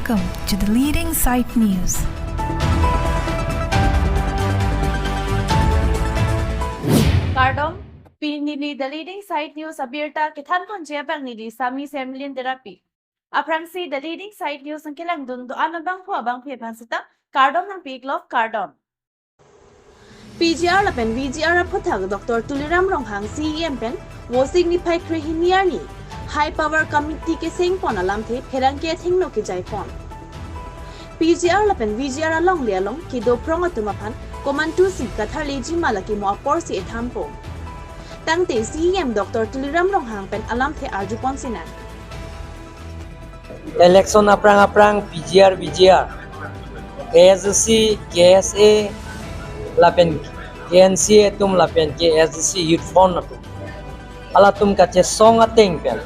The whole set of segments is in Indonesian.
Welcome to the leading site news. Cardom, pinili the leading site news abirta kithan kon jebang nili sami semlin therapy. Aprangsi the leading site news ang kilang dun do ano bang po abang pipansita Cardom ng Piglof Cardom. PGR lapen VGR phothag Dr. Tuliram Ronghang CEM pen wo signify krihiniarni high power committee ke sing pon alam the pherang ke thingno ke jai pon PGR lapen VGR along le along ki do prong atumapan command to si kathar leji malaki mo apor si ethampo tangte CEM Dr. Tuliram Ronghang pen alam the arju pon sinan election aprang PGR VGR KSC KSA lapen KNC tum lapen KSC youth fund tum ala tum kache song ateng pen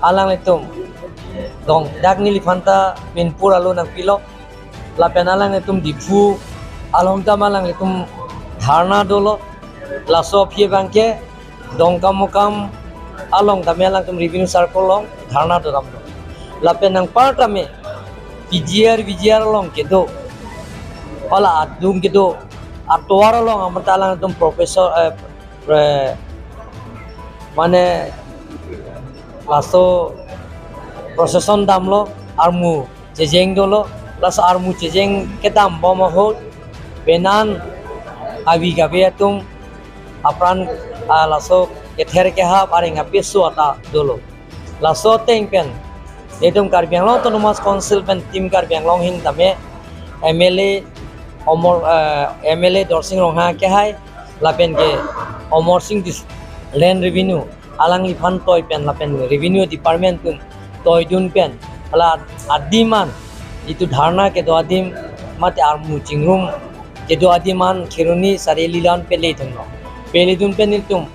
alang itum dong dagni lifanta minpur alo nang pilok lapen alang itum dipu along tamalang itum dharna dolo laso phie bangke dong kamukam along tamelang tum revenue circle long dharna do ramdo lapen nang partame PGR VGR long kedo ala adung kedo atwara long amatalang itum professor mane laso procession damlo armu chejeng dolo plus armu chejeng ketam boma hol benan abi gabe tum apran laso kether ke ha paring apesu ata dolo laso tengpen etum karbiang lo autonomous council pen team karbiang long hin tame MLA omor MLA dorsing rongha ke hai lapen ke omor sing dis land revenue alang lifan toy pen lapen revenue department tum toy dun pen ala adiman itu dharna ke do adim mate armu chingrum ke do adiman khiruni sarelilan pele thumno pele dun pen tum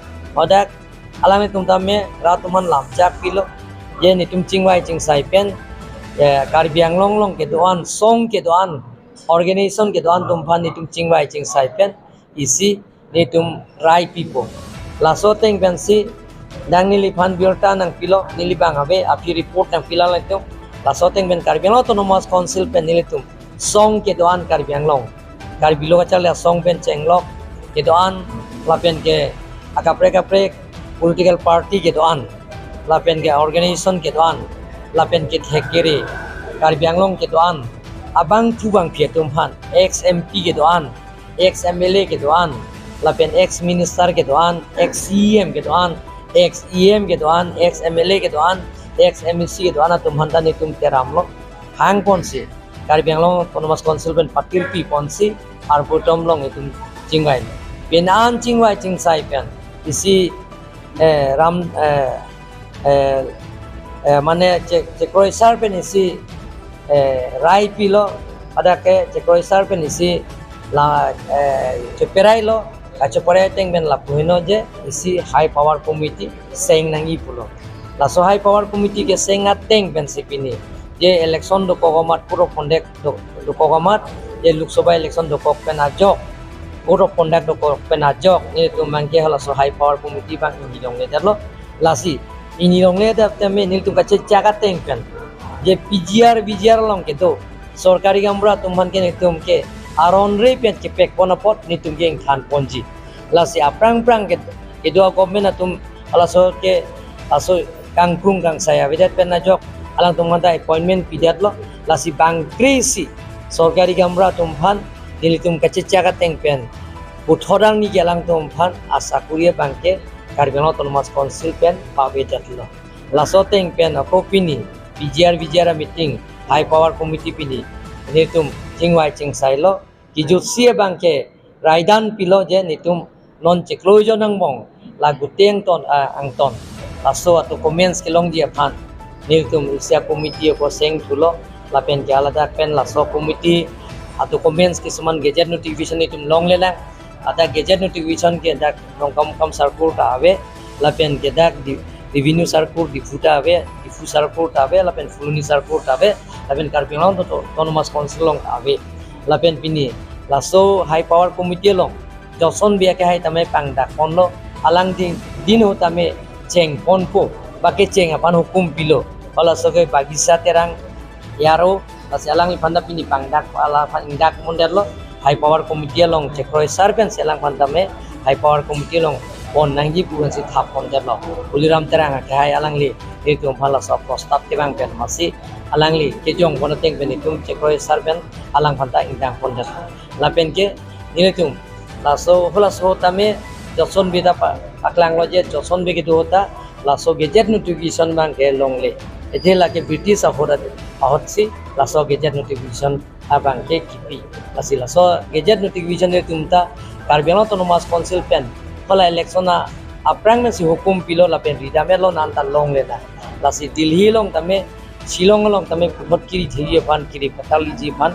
odak alang tum tamme ratuman lamjak pilo je nitum chingwai chingsai pen karbiang long ke doan song ke doan organization ke doan tum phan nitum chingwai chingsai pen isi nitum rai people laso teng pen si dang nili phan biorta nang pilo nili bang habe api report nang pila laito laso teng ben karbiang autonomous council pen nili tum song ke doan karbiang long karbilo kachal song pen chenglok ke doan lapen ke akapre political party ke doan lapen ke organization ke doan lapen ke thekere karbiang long ke doan abang tubang phe tum phan ex MP ke doan ex MLA ke doan lapen ex minister ke doan ex CM ke doan ex EM ke doan ex MLA ke doan ex MEC ke doan tum hanta ni tum teramlo hang ponsi karbiang long autonomous council pen patil pi ponsi ar potom long itum chingwai benan chingwai chingsai pen isi ram mane chekroi sar pen isi rai pilo adake chekroi sar pen isi la cheperai lo kachopore teng ben la puino je isi high power committee seng nangi pulo la so high power committee ke seng ateng ben sipini je election do kogomat puro conduct do kogomat je lok sabha election do kok pen ajok puro conduct do kok pen ajok ni to mangke hala so high power committee bang ni dong le darlo lasi ini dong le da teme nil tu kache chaga teng pen je PGR long ke do sorkari gambra tumhan ke nitum ke aron re pet ke pek ponapot nitum geng than ponji lasi aprang ke do government atum ala so ke aso kangkrung kang saya vedat pen najok alang tum mata appointment pidat lo lasi bang krisi sorkari gambra tumhan nilitum kachicha ka teng pen uthorang ni gelang tumhan asa kurie bangke karbiang autonomous council pen pabe jatlo laso teng pen apopini PGR meeting high power committee pini nitum chingwai chingsai lo kijut sie bangke raidan pilo je nitum non cheklojo nang bong lagu teng ton angton laso atu comments kelong dia phan nitum isia committee ko seng thulo lapen ke alada pen laso committee atu comments kisuman gazette notification nitum long lela ada gazette notification ke dak nongkam circle ta ave lapen ke dak revenue circle difuta ave difu circle ta ave lapen fuluni circle ta ave lapen karbiang long to autonomous council long ta ave lapen pini laso high power committee long joson bia ke hai tame pangda konlo alang din ho tame cheng ponpo bake cheng apan hukum pilo ala soge bagisa terang yaro las alang li phanda pini pangdak ala indak mondet lo high power committee long chekroi servant selang phanda me high power committee long on nangji puran si thap mondet lo uliram terang kai alang li tum phala sa prostab tibang pen masi alang li kejong bonateng benitum chekroi servant alang phanda indak mondet la pen ke nitum laso holaso tame joson bida aklang loje joson be gitu hota laso gadget notification bang ke longle ethela ke british ahoda ahotsi laso gadget notification abang ke kipi lasi laso gadget notification ne tumta Karbiang autonomous council pen hola election na aprang na si hukum pilo la pen rida me lo nan ta long le na lasi Delhi long tame Shillong long tame phot kiri thiri ban kiri patali ji ban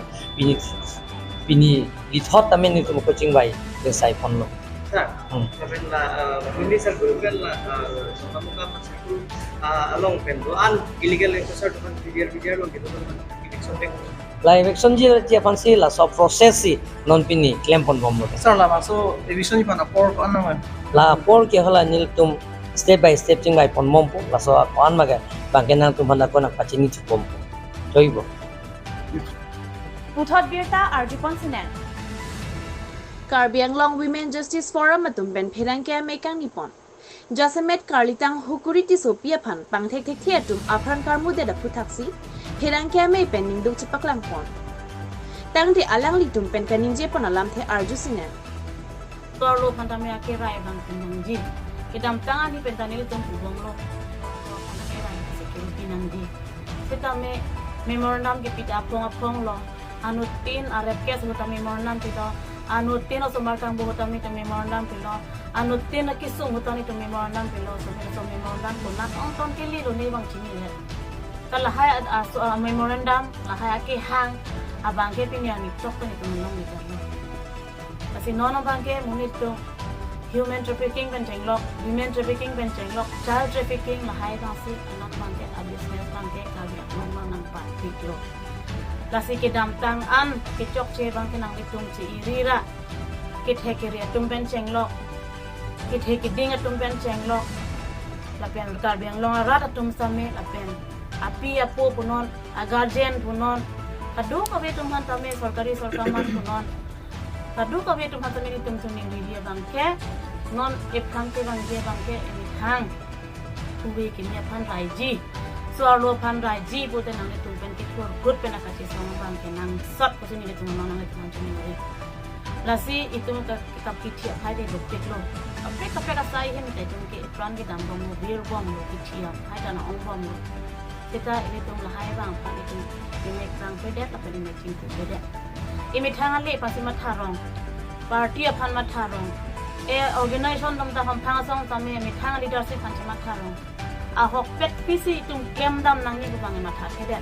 pini lithot tame ni tum coaching bai de sai phon lo Kapan lah minister guru lah semuanya masih tu along penduan illegal investor dengan video loh gitu kan election la election ji je fansi la so process si non pini claim pon bombo sir lah masuk division ni mana por kan nama la por ke hala nil tum step by step ching bai pon mompo la so kon maga bangena tum handa kona pachini chupom joibo Puthot birta arjipon sinen Karbi Anglong Women Justice Forum matum ben pherang ke mekang nipon Jasemet Karlitang hukuriti sopia phan pangthek thek theatum afran karmu de da phuthaksi pherang ke me pen ningduk chapaklang pon tangti alang litum pen kaninje pon alam the arju sinen Torlo pantame ake rai bang pinangji kedam tangan ni pentanil tum ubong lo ake rai security nangji setame memorandum ke pita apong lo anutin arepkes buta memorandum pita anutin oso markang buhutami te memorandum pilo anutin kisung hutani te memorandum pilo so memorandum ko nak onton kili lo ni bang chini le kalahai memorandum lahai ake hang abang ke pinyani tok ni te menong ni jarlo kasi nono bangke munit to human trafficking ben jenglok women trafficking ben jenglok child trafficking lahai bangsi anak bangke abisnes bangke kali akmang nang pati kilo lasi ke damtang an ke chok che bangke nang itung chi irira ke thekeri atum ben jenglok ke thekiding atum ben jenglok lapen Karbiang long rat atum same lapen api apo punon guardian punon kadu kabe tumhan tame sarkari sarkaman punon Kadu kami tu mata mini tum dia bangke non epkangke bangke emithang kuwe kimia pan raiji suarlo pan raiji bote nang tum pen kikur good pen akasi sama bangke nang sot ko sini tum nang nang tum chini ngari lasi itu ka kitab kitia hai de doktek lo kape ka sai hin te tum ke plan ki dam bom bir bom lo kitia hai da na ong bom lo kita ini tum lahai bang pan itu ini krang pedet apa ini cingku pedet imithang ale pasi matharong party aphan matharong organization dam ta phang song tame imithang leadership phan matharong a hok pet pisi tum kem dam nang ni bang matha khede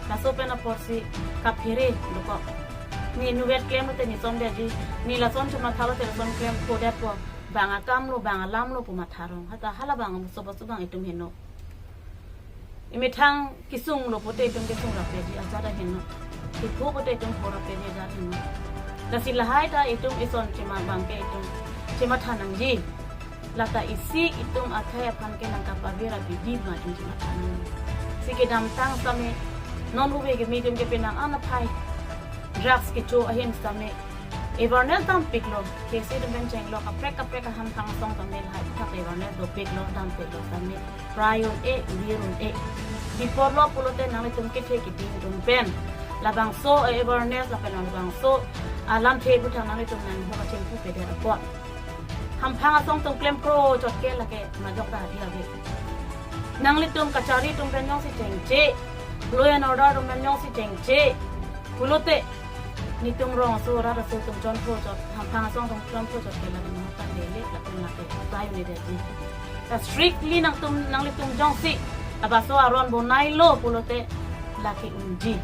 la so pena porsi ka phere loko ni nuvet claim te ni som de ji ni la son chuma thalo te son claim ko de po banga kam lo banga lam lo pu matharong hata hala bang so basu bang itum heno imithang kisung lo pote itum kisung ra pe ji ajara heno Ibu betul itu pura pede jadi no. Nasi lahai ta itu ison cuma bangke itu cuma tanam ji. Lata isi itu atai apan ke nangkap abira bidi macam cuma tanam. Sikit dam tang same non hube ke medium ke penang anak hai. Drugs ke cu ahin same. Evernet dam piklo kesi dengan cenglo kaprek ham tang song same lahai tak evernet do piklo dam piklo same. Prion virun Before lo pulote nami tumke take it in pen. Labang so awareness labang so alam the butang nang itu nan ho ka pu pede rapot ham phanga song tong claim pro jot ke la ke ma jok ta dia be nang litum kachari tum pen nyong si chengche lo ya order tum pen nyong si chengche pulote ni tum rong so ra ra so tum jon pro jot ham phanga song tum jon pro jot ke la ma ta le le la tum la ke tai ni de ji ta strictly nang litum jong si abaso aron bonai lo pulote la ke unji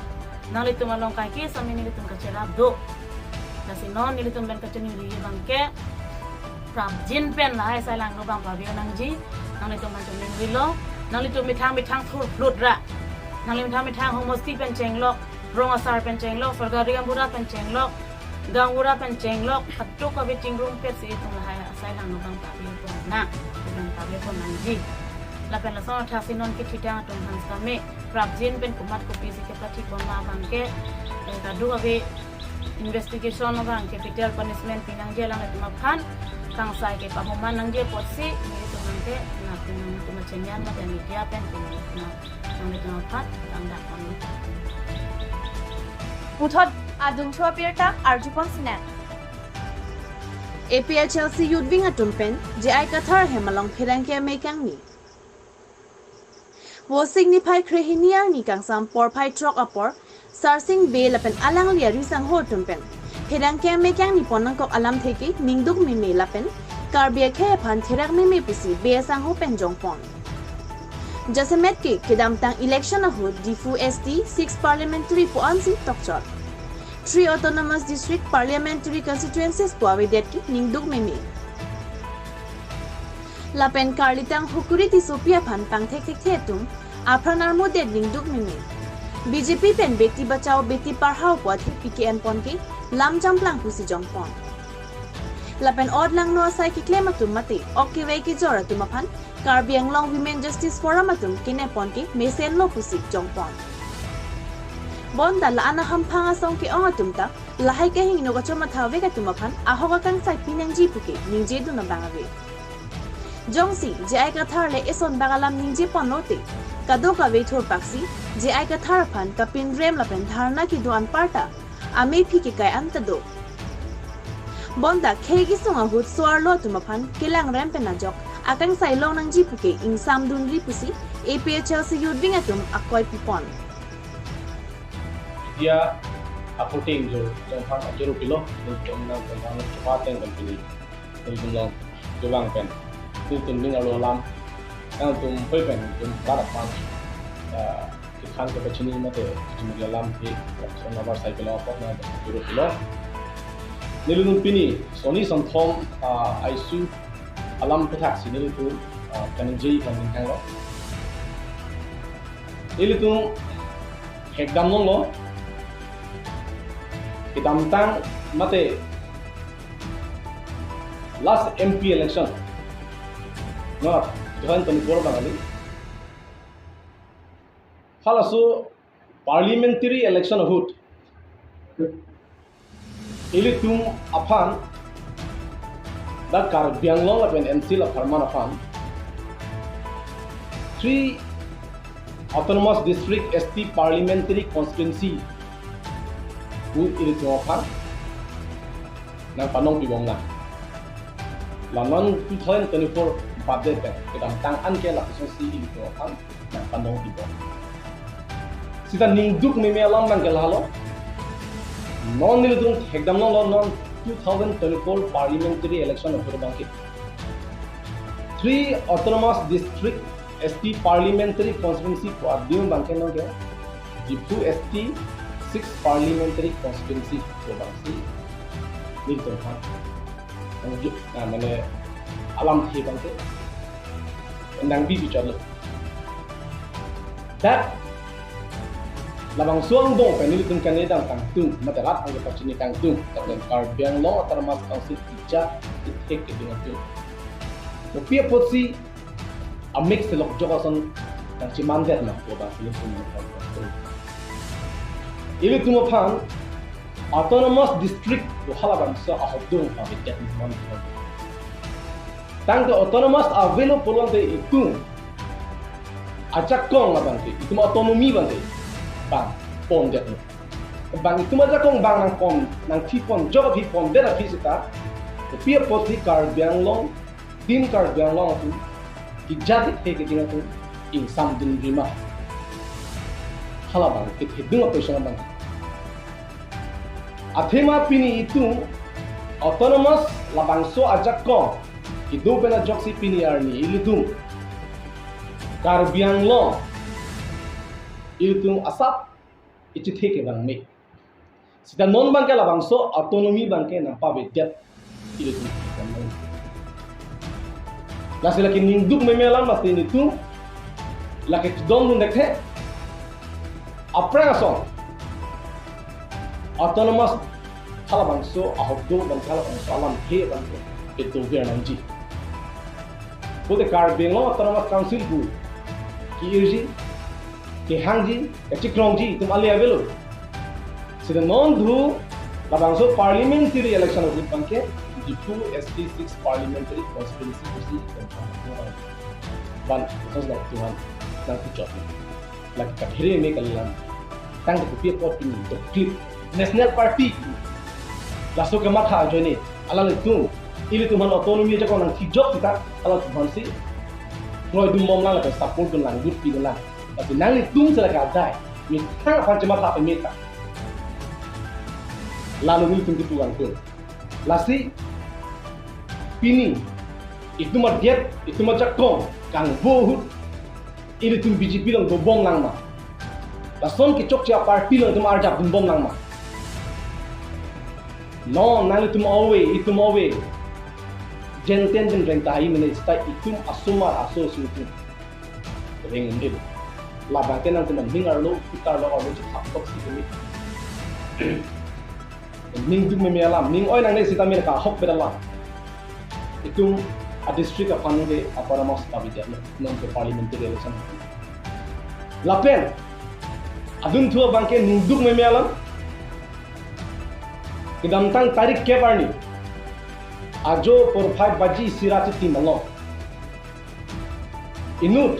nang litum along kai ke sami ni litum kacera do nasi non ni litum ben kaceni ri bangke pram jin pen la hai sai lang no bang pa bio nang ji nang litum man choni ri lo nang litum mitang thur flut ra nang litum mitang homosti pen chenglok rong asar pen chenglok sargari gambura pen chenglok gangura pen chenglok phatuk ka biting room pet si tum la hai sai lang no bang pa bio na bang pa bio nang ji lapen la song tha sinon ki thitang tum han same prabjin pen kumat ko pisi ke pati poma bangke kadu ave investigation bang capital punishment pinang je lang at maphan kang sai ke pamuman nang je potsi ni to nangke na pinang tumachenyan ma media pen na nang to maphat ang da kon Puthot adung chua pirta arjupon sinan. APHLC Yudwing Atumpen, J.I. Kathar Hemalong Pirangke Mekangni. Wo signify Krehiniar ni kang sam por pai trok apor, Sarsing Bay lapen alang lia risang ho tumpen. Pirangke Mekangni ponang kok alam theki ningduk mime lapen, karbia khe phan thirak mime pisi be sang ho pen jongpon. Jasamet ke kedam tang election ahu Difu ST 6 parliamentary poansi tokchor. 3 autonomous district parliamentary constituencies puawidet ki ningduk meme. Lapen karlitang hukuri ti sopia phan pang thek thek thetum apran armudet ningduk meme. BJP pen beti bachao beti parhao pwa thek PKN pon ki lam jamplang pusi jongpon. Lapen od lang no sai ki claim atum mate okki wei ki jora tumaphan Karbiang Long Women Justice Forum atum kinepon ki mesen lo pusi jongpon. Bonda la ana hampanga song ki ong atumta lahai ke hing no ga choma thawe ka tumaphan ahoga kang sai pinang ji puke ningje du na bangawe. Jongsi J.I. Kathar le eson bagalam ningje ponote kado ka we thor paksi J.I. Kathar phan kapin rem la pen dharna ki duan parta ame phi ki kai antado. Bonda khegi sunga hut swar lo tumaphan kilang rem pen na jok akang sai long nang ji puke ing samdun ri pusi APHLC Yudwing atum akoy pipon. Dia apoting jo tongphang ajero pilo tong nang tong chapateng company tong long jobang pen tun ning alo lam ang tum poi pen tum para pan khan ke pachini mate tum lam thi son number cycle of na ajero pilo nilun pini soni samthom isu alam pathak sinil tu kanjei kan ning lo nilitung hekdam lo Kidamtang mate last MP election no 2024 bangali halasu parliamentary election hut ilitum afan da Karbiang Long apen MC la farman afan 3 autonomous district ST parliamentary constituency who is your fan na panong pibong na laman 2024 budget pe kedam tang an ke la so si in your fan na panong pibong sita ningduk me alam man ke halo non nilung hekdam non 2024 parliamentary election of banki 3 autonomous district ST parliamentary constituency ko adium banke no ke Difu ST 6 parliamentary constituency ko bangsi nilung ha njuk na mane alam thi bangke nang bi bicar lo that labang suang dong penil tung kaneda kang tung matarat ang pachini kang tung tapos Karbiang Long autonomous council ija itek ke dengan tung to pia potsi a mix lok jogason kang chimandet na ko bangsi tung ili tumo phan autonomous district to halaban so a hobdung pa bitet mon tang the autonomous avelo polon de itu ajak kong laban itu autonomy ban de bang pon det bang itu ajak kong bang nang pon nang thi pon job thi pon de la fisita to pia poti Karbiang Long tim Karbiang Long tu kijati ke dinga tu in sam din rima halaban it hidung operation bang athema pini itu autonomous labangso ajak kong idu pena joksi pini arni ilitung Karbiang Long ilitung asap ichi theke bang me sida non bangke labangso autonomy bangke nampa bedet ilitung lasi laki ningduk memelang masti itu laki don dun dekhe aprang asong autonomous halabangso ahobdo bangkala bangso alam he bangke itu biar nanji Pute Carbiang Law Autonomous Council bu ki irji ki hangji ki chikrongji tum ali avelo sida non dhu labangso parliamentary election of banke the 2ST6 parliamentary constituency kusi ban sos like tuhan nang tu chot like ka here me kalam tang ku pia pot ni to clip national party laso ke matha jone ala le tu ili tuman autonomy ja ko nang thi job kita ala tuman si Roy dum mom lang ka support dun lang good pi dun lang tapi nang ni tum sala ka dai mi thang pan chama tha pe meta lalu ni tum tu kan tu lasi pini itu mah diet itu mah jakong kang bohut ili tum BJP lang do bom lang ma lason ki chok cha party lang tum arjap dum bom lang ma no nang tum always jenten den reng tahi mene sta itum asumar aso sutu reng ndil la ba kenan teman hingar lo pitar lo alo chak tok sikemi ning dum me alam ning oi nang ne sita me ka hok bedala itum a district of Panode Aparamos Kabija non ke parliamentary election la pen adun thua bangke ning dum me alam kidam tang tarik ke parni Ajo por 5 baji sirati timalo inut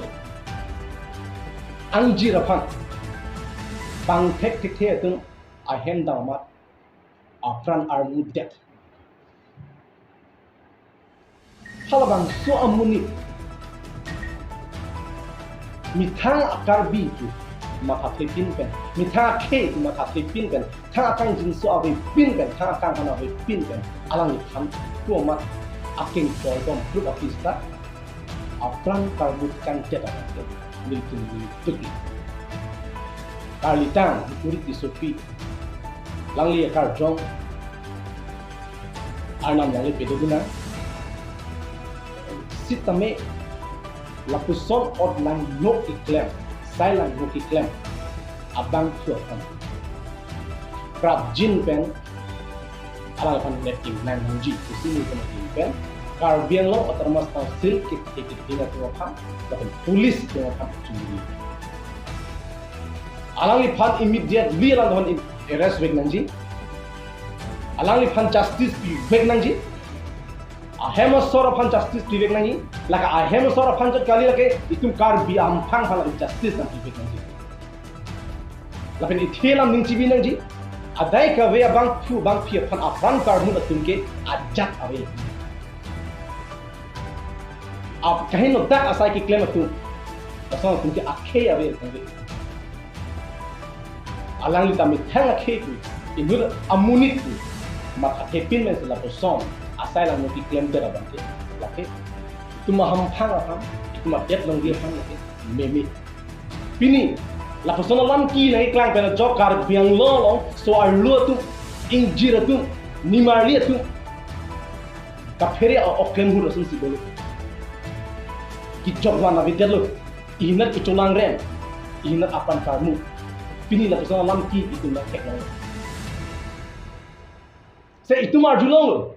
angji rapan bang tek tung ahem damat afran armu det halabang so amuni mitang akar bi tu maka pin pen mitang ke maka pin pen tang akang jin so abe pin pen tang akang kana abe pin pen alang tham mat aking program group officer afran karbut kan jeta milikin tuki kalitang kurit di sopi langli kar jong arnam langli pedoguna sitame lapuson od lang no iklem silent no iklem abang tuakan krab jin pen ala kan netting nan hanji kusini kena timpen Carbiang Law Autonomous Council kita tinggal tuakan dan polis tuakan curi alang lipat immediate li alang don arrest wek nanji alang lipat justice pi wek nanji ahema sora pan justice pi wek nanji laka ahema sora pan kali lake itum Carbiang phang phang justice nan pi wek nanji lapen ithelam ning cibi nanji adai ka we bang pu bang pia pan afran kar mu atum ke ajat awe ab kahin no dak asai ki claim atum asal atum ke akhe awe awe alang li tamit thang akhe tu inur amunit tu maka hepin men sela person asai lang ki claim dera bang ke lake tu maham phang afam tu ma det long dia phang lake memi pini la persona lam ki nai klang pena job Carbiang Law long so ar lu tu injira tu nimari tu ka phere o claim hu rasun si bolo ki job wana videlo ina ki tulang rem ina apan karmu pini la persona lam ki itu la tek long se itu mar julong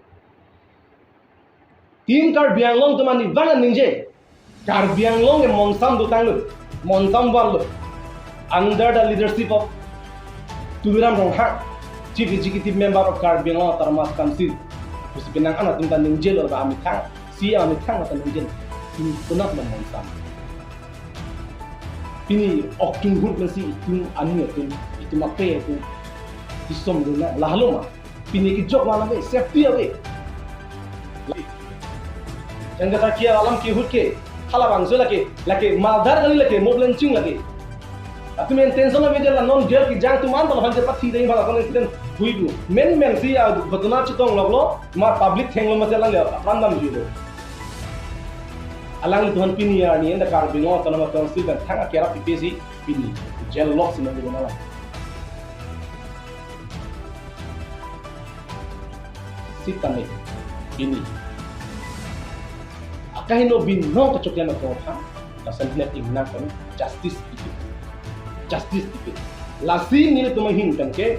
tim Carbiang Law tu mani vangan ninje Carbiang Law e monsam do tang lu monsam wal lu under the leadership of Tuliram Ronghang, Chief Executive Member of Carbiang Law Autonomous Council, terus benang anak tentang ninjel atau amitang, si amitang atau ninjel, ini benar dan monsam. Ini oktung hut nasi itu anu itu makai itu disom dulu lalu mah, ini kijok mana be safety awe. Jangan kata kia alam kia hut ke, halabang so lagi maldar kali lagi moblencing lagi. Tapi main tension lagi jalan non dia ki jang tu man kalau hantar pasti deh kalau incident hui du men si betul citong lo ma public theng lo masalah le random judo alang tuhan pini ya ni enda Carbiang Law Autonomous Council dan thang kira PPC pini gel lock sini di mana sitame pini akahin lo bin no kecokyan atau apa dasar net ingna kan justice itu lasi ni tu mahin kan ke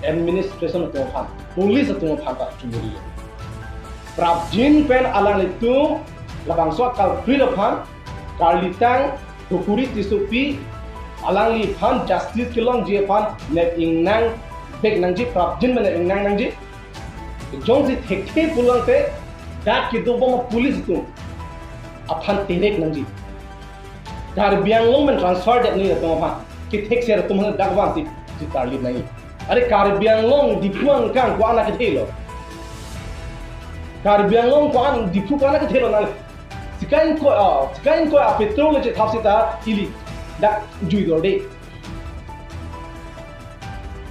administration atau apa polis atau apa tak curi prabjin pen alang itu labang so kal free phan karlitang hukuri tisupi alang li phan justice kilong je phan net ing nang bek nang ji prap jin men ing nang ji jong ji thek pulang te dat ki do bom police tu aphan terek nang ji dar biang long men transfer det ni to phan ki thek ser tum hang dagwan si karlit nai are kar biang long dipuang kang ko ana ke thelo kar biang long ko an dipu kana ke thelo na sikain ko a petrol je thapsita ili dak jui dor de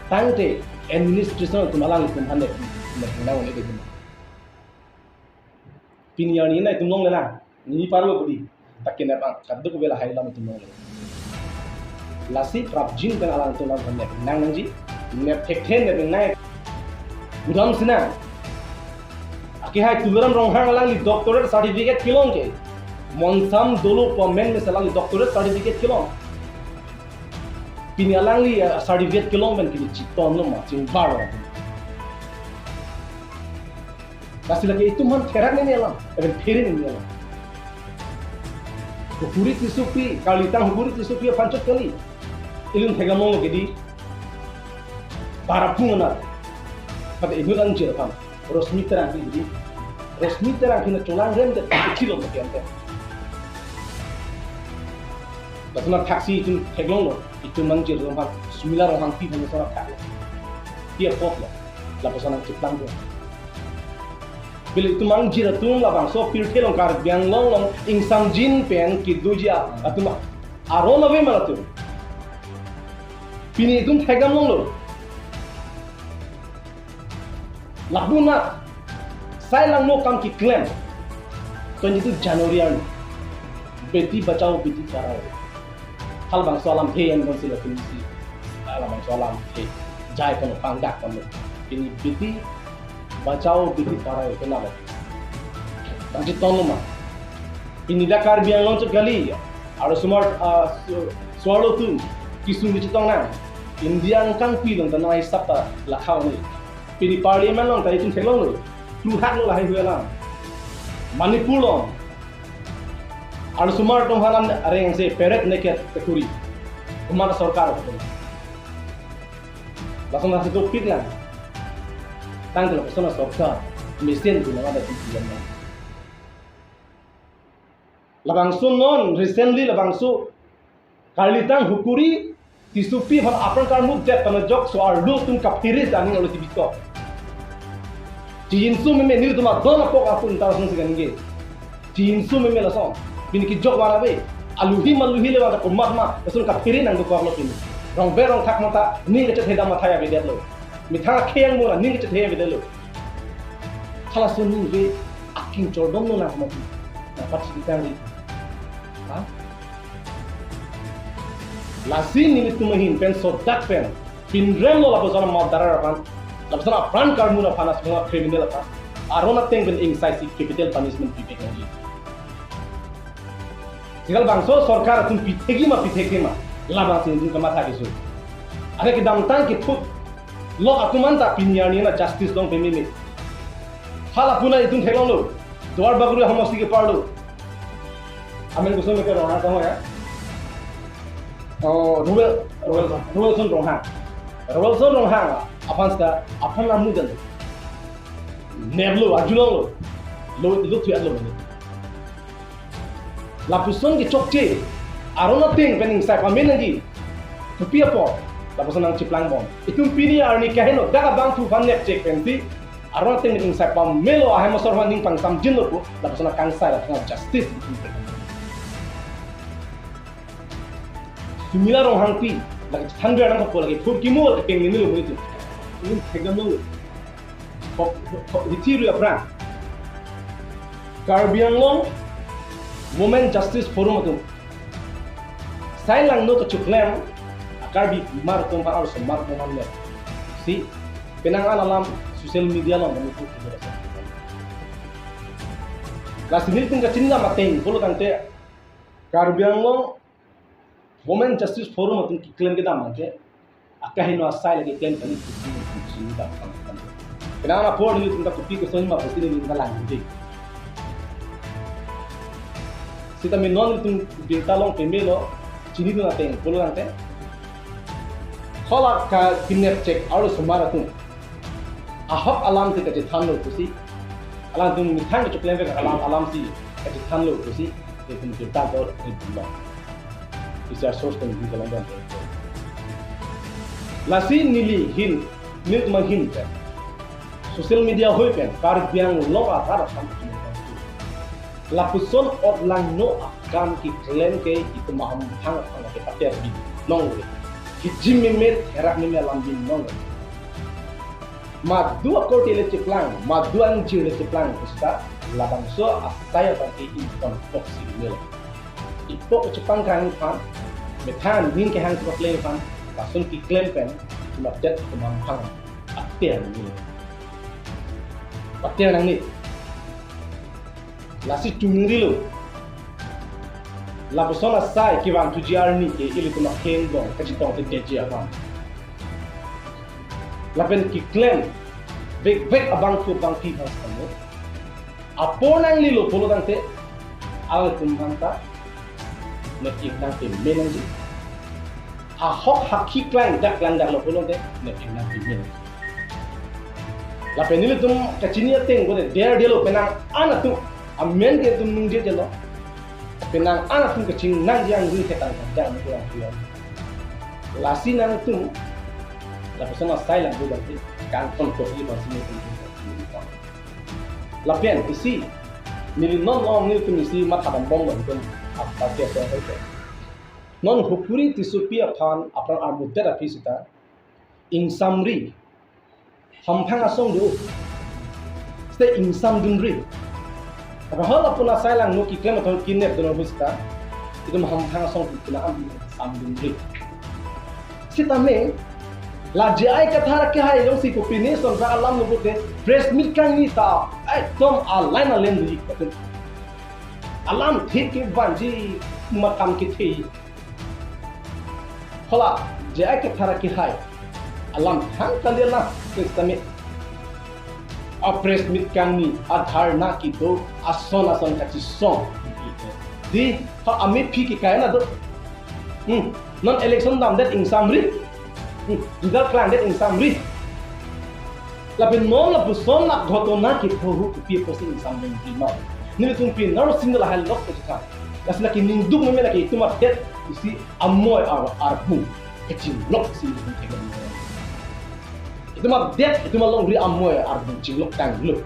tangte administration tum alang tum hande na woni de piniani na tum long le na ni parlo budi takin na bang kaddu ko bela haylam tum long lasi prap jin kan alang tum lang hande nang nang ji ne thek ne nai budam sina aki hai tularam rong hang alang li doctorate certificate kilong ke monsam dolo pomen me salang doctorate certificate kilong pini alang li certificate kilong ben kini chiton no ma ching bar kasi lagi itu man terak ne alang even phirin ne alang hukuri tisupi kalitang hukuri tisupi pancot kali ilun thegamong ke di para pungana pada ibu kan jerpan resmi terang kini culang rem de kilo ke ante Lasuna taksi itu teglong lo, itu manjir orang sembilan orang pi dengan seorang kaya. Dia pot lo, lapas orang ciptaan tu. Bila itu manjir tu labang so pil telong kar biang long insam jin pen kiduja atu ma aroma be malah tu. Pini itu tegam long lo. Labuna saya lang no kam ki claim. Tuan itu Januarian. Beti bacau beti karau. Hal bang soalam he yang bang sila komisi hal bang soalam he jai kono pangdak kono ini biti bacau biti karai kenapa tanti tonu ma ini dakar biang loncat gali ada smart swallow tu kisung di citong nang Indian kang pilong tanah hisap lakau ni ini parlimen long tadi tu selong lo Tuhan lo lahir huelang Manipur long ada semua orang halam ada yang se peret neket tekuri, kemana sarkar itu, langsung nasi tu pikir lah, tanggal pesona sarkar, mesin tu nama ada tujuan mana, labangsu non recently labangsu kalitang hukuri tisupi hal apa kamu jep penajok soal lu tum kapiris ani oleh tibito, jinsu memang ni tu mah dona pok aku entah langsung segan ini, jinsu memang langsung bini ki jok wala be aluhi le wala ko magma asul ka pirin ang ko lo pin rong be rong thak mata ni ke chet heda matha ya be lo mi tha kheng mo na ni ke chet he be lo khala sun ni be aking chordom no na mo na pat si tang ni ha lasin ni tumahin pen so dak pen pin rem lo la bozana ma darar pan la bozana pran kar mu na panas mo criminal pa arona teng ben incisive capital punishment pi technology Tinggal bangso sarkar tu pitegi ma labang sini tu kamata kisu. Ada kita mantang kita lo aku manta pinyani na justice dong pemini. Hal apuna itu thelong lo. Duar baguru hamos ke parlo. Amen gusto mereka orang kamu ya. Oh, ruel son rong hang. Apan namu dan. Neblo ajulong lo itu tu lo. Lapuson ki chokche arona ting pening sa pamen ngi tupia po lapuson ang chiplang bom itum pini arni kaheno daga bang tu fan net check penti arona ting ning sa pam melo ahe mo sorwan ning pang sam jin lo po lapuson kang sa la justice similar rong hangpi lagi thandra nang ko lagi phur ki mo peng ni lo itu ini thegam lo ko hitiru apra karbiang long Women Justice Forum itu, saya lang no kecukupan, akar bi mar tumpah harus mar tumpah mer, si penangan alam sosial media lo menutup itu rasa. Kasih ni tinggal cinta mateng, kalau tante karbiang lo Women Justice Forum itu klaim kita macam, akar hino asai lagi klaim kali cinta. Penangan apa ni tinggal kopi kesohim apa sih ni tinggal lanjut. Sita mi non tum binta long pemelo chini tu nateng polo nante. Hola ka kinep check alu sumara tum. Ahok alam ti kaje than lo kusi. Alam tum mi than ke chuklen ve alam si kaje than lo kusi. Te tum binta ko ni bula. Isa source tum bi kalam dan. Lasi nili hin nil tum hin te. Social media hoi pen kar biang lo athar sam. Lapuson ot lang no akan ki klaim ke itu maham hang hang ke pater bi nong le ki jimmi mer herak ni melam bi nong le ma dua ko tele ceplang ma dua anjir le ceplang kusta labang so asaya ta ke in toksi le ipo cepang kan pan methan ning ke hang ko klaim pan lasun ki klaim pen cuma det ke maham hang pater ni pater nang ni Lasi tumiri lo, la persona sai che van tujiar ni ke ili tuma kendo kacitong te deji abang. La pen ki claim big abang tu bang ki bang kamu. Aponang lilo polo dante al kumanta na ikang te menangi. Ahok haki klaim dak landar lo polo de na ikang te menangi. La pen ili tum kacinia teng bode der delo penang ana tu amen ke tum nung je jelo penang ana tum kecing nang yang ri ketan jang tu yang lasi nang tum la persona silent bu berarti kan kontok li masih ni la pen isi nili non nili tum isi mata ban bom ban tum apa dia so non hukuri tisupia phan apran armu therapy sita in summary hamphang asong du stay in summary Kalau pun saya lang nuki klaim atau kinep dengan kita itu maham song kita ambil sambung beri. Kita me lagi ay kata rakyat hai yang si kopini son sa alam nubuh deh fresh milk kan ni ta tom alain alain di betul. Alam thik ke banji makam kita. Kalau jai kata rakyat hai alam hang kalian lah kita me apres mit kami adhar na kito ason kaci song di ha ami pi ki kaya na do non election dam that in summary juga klan that in summary labin non la buson na goto na ki thohu pi posting in summary di ma ni tum pi nar single hal lok ko ta las laki ninduk me laki tuma det isi amoy arbu kecil lok si itu mah det itu mah long ri amoy arbu cinglok tang lu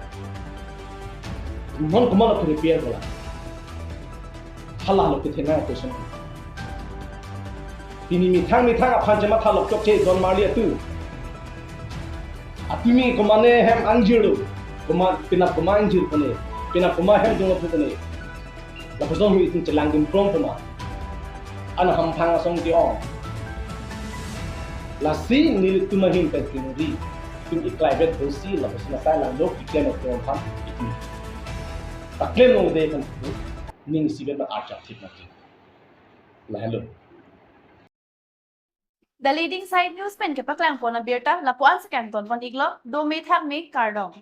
non kemana tu repair bola halah lo kita nak question ini mitang apa jema thalok tok ke don maria tu atimi kemana hem anjir lu pinap anjir pune pinap hem dong pune la person hu itu celanggim prom puna ana hampang asong ti on la si ni tu mahin petri tum iklai bet si la person sa la lok iklem of ham itu taklem no de kan ning si bet na archa thik na la hello The leading side news pen ke paklang pona birta lapuan sa kanton pon iglo do may thang may kardong.